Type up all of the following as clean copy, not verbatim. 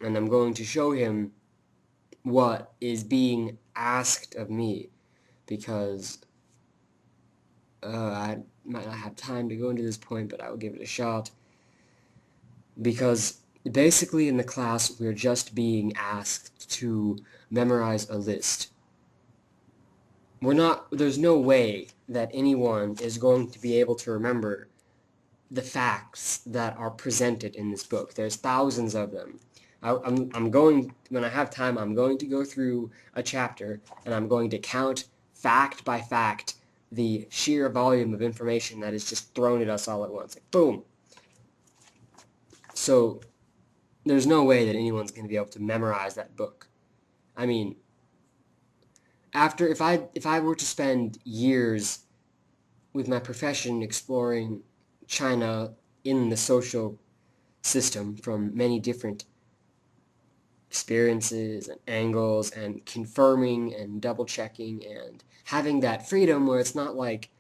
and I'm going to show him what is being asked of me, because I might not have time to go into this point, but I will give it a shot. Because basically in the class we're just being asked to memorize a list. There's no way that anyone is going to be able to remember the facts that are presented in this book. There's thousands of them. I'm going, when I have time, I'm going to go through a chapter and I'm going to count fact by fact the sheer volume of information that is just thrown at us all at once. Like, boom. So there's no way that anyone's going to be able to memorize that book. I mean, if I were to spend years with my profession exploring China in the social system from many different experiences and angles, and confirming and double checking and having that freedom where it's not like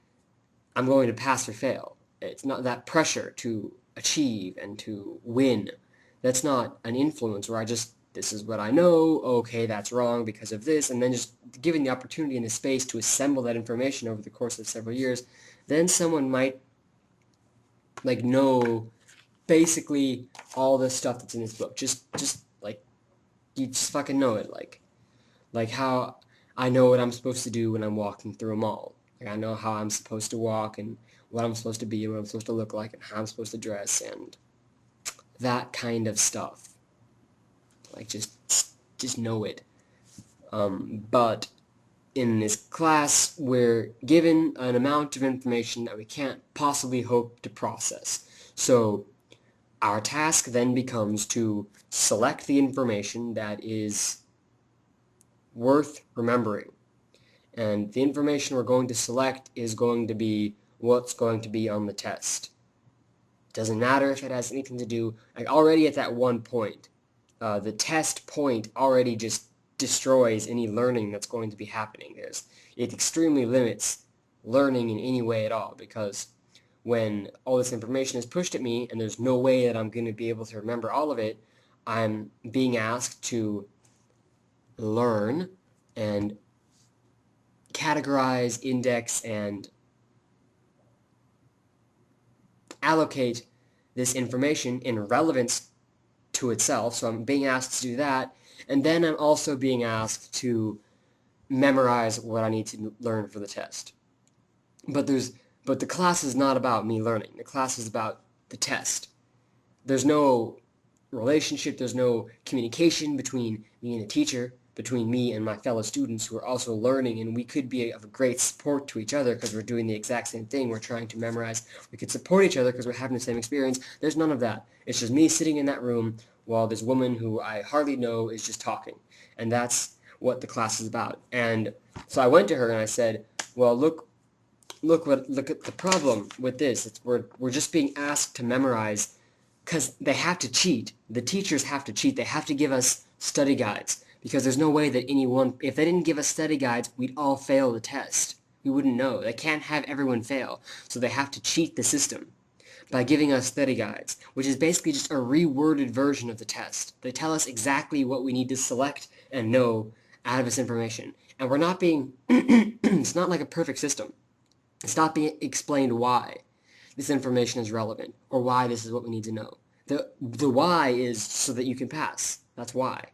I'm going to pass or fail. It's not that pressure to achieve and to win. That's not an influence where this is what I know, okay, that's wrong because of this, and then just giving the opportunity and the space to assemble that information over the course of several years, then someone might know basically all the stuff that's in this book. Just like you just fucking know it. Like how I know what I'm supposed to do when I'm walking through a mall. Like I know how I'm supposed to walk and what I'm supposed to be and what I'm supposed to look like and how I'm supposed to dress and that kind of stuff. Like just know it. But in this class, we're given an amount of information that we can't possibly hope to process. So our task then becomes to select the information that is worth remembering. And the information we're going to select is going to be what's going to be on the test. It doesn't matter if it has anything to do, like already at that one point, the test point already just destroys any learning that's going to be happening. It extremely limits learning in any way at all, because when all this information is pushed at me and there's no way that I'm going to be able to remember all of it, I'm being asked to learn and categorize, index, and allocate this information in relevance to itself. So I'm being asked to do that, and then I'm also being asked to memorize what I need to learn for the test. But the class is not about me learning. The class is about the test. There's no relationship, there's no communication between me and the teacher, between me and my fellow students who are also learning, and we could be of great support to each other because we're doing the exact same thing. We're trying to memorize. We could support each other because we're having the same experience. There's none of that. It's just me sitting in that room while this woman who I hardly know is just talking. And that's what the class is about. And so I went to her and I said, well, look at the problem with this. We're just being asked to memorize because they have to cheat. The teachers have to cheat. They have to give us study guides, because there's no way that if they didn't give us study guides, we'd all fail the test. We wouldn't know. They can't have everyone fail. So they have to cheat the system by giving us study guides, which is basically just a reworded version of the test. They tell us exactly what we need to select and know out of this information. And we're not being, it's not like a perfect system. It's not being explained why this information is relevant or why this is what we need to know. The why is so that you can pass. That's why.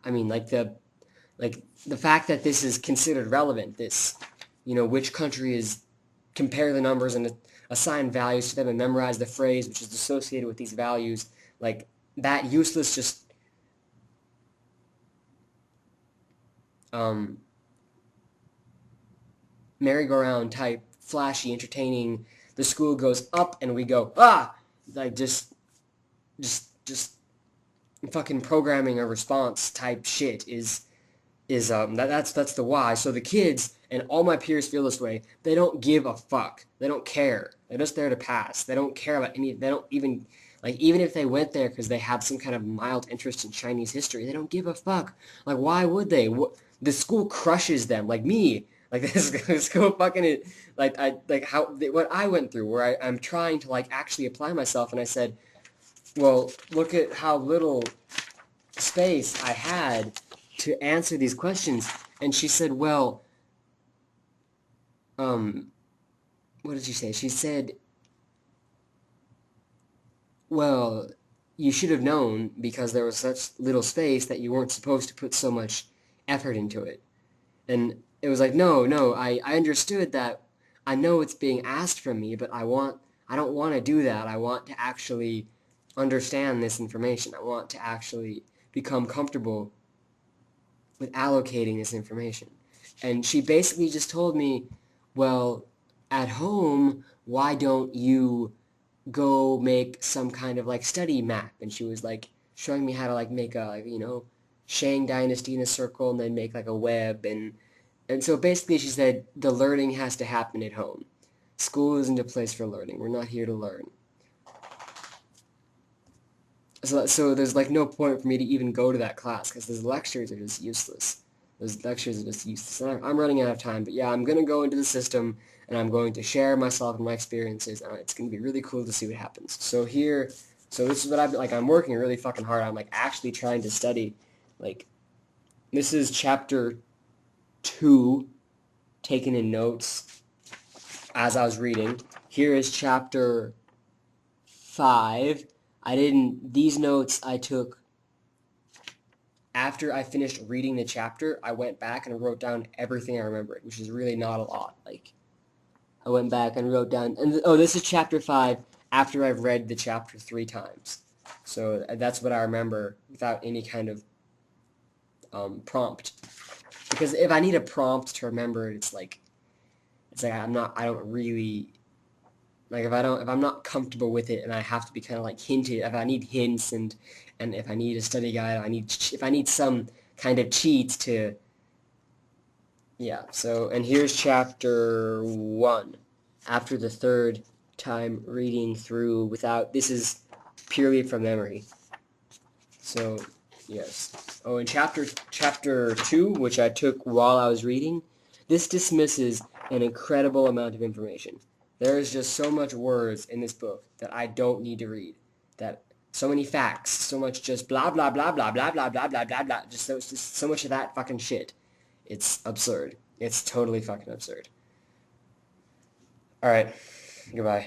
I mean, the fact that this is considered relevant, this, which country is, compare the numbers and assign values to them and memorize the phrase which is associated with these values, like that useless just um, merry-go-round type, flashy, entertaining. The school goes up and we go like just fucking programming a response type shit that's the why. So the kids and all my peers feel this way. They don't give a fuck. They don't care. They're just there to pass. They don't care about any. They don't even even if they went there because they have some kind of mild interest in Chinese history, they don't give a fuck. Like why would they? The school crushes them. Like me. Like this school fucking what I went through where I'm trying to actually apply myself, and I said, well, look at how little space I had to answer these questions. And she said, well, what did she say? She said, well, you should have known because there was such little space that you weren't supposed to put so much effort into it. And it was like, no, I understood that. I know it's being asked from me, but I don't want to do that. I want to actually understand this information. I want to actually become comfortable with allocating this information. And she basically just told me, well, at home, why don't you go make some kind of like study map? And she was like showing me how to like make a, like, Shang Dynasty in a circle and then make like a web. And so basically she said the learning has to happen at home. School isn't a place for learning. We're not here to learn. So there's like no point for me to even go to that class because those lectures are just useless. Those lectures are just useless. And I'm running out of time, but yeah, I'm going to go into the system and I'm going to share myself and my experiences, and it's going to be really cool to see what happens. So this is what I'm working really fucking hard. I'm like actually trying to study. Like, this is chapter 2, taken in notes as I was reading. Here is chapter 5. These notes I took after I finished reading the chapter. I went back and wrote down everything I remembered, which is really not a lot. Like, I went back and wrote down, this is chapter 5 after I've read the chapter 3 times. So that's what I remember without any kind of prompt. Because if I need a prompt to remember it, it's like I don't really, like if I'm not comfortable with it and I have to be kind of like hinted, if I need hints and if I need a study guide, if I need some kind of cheat to, yeah. So, and here's chapter 1 after the third time reading through this is purely from memory. So, yes. Oh, and chapter 2, which I took while I was reading, this dismisses an incredible amount of information. There is just so much words in this book that I don't need to read. That so many facts, so much just blah blah blah blah blah blah blah blah blah blah. Just so much of that fucking shit. It's absurd. It's totally fucking absurd. All right. Goodbye.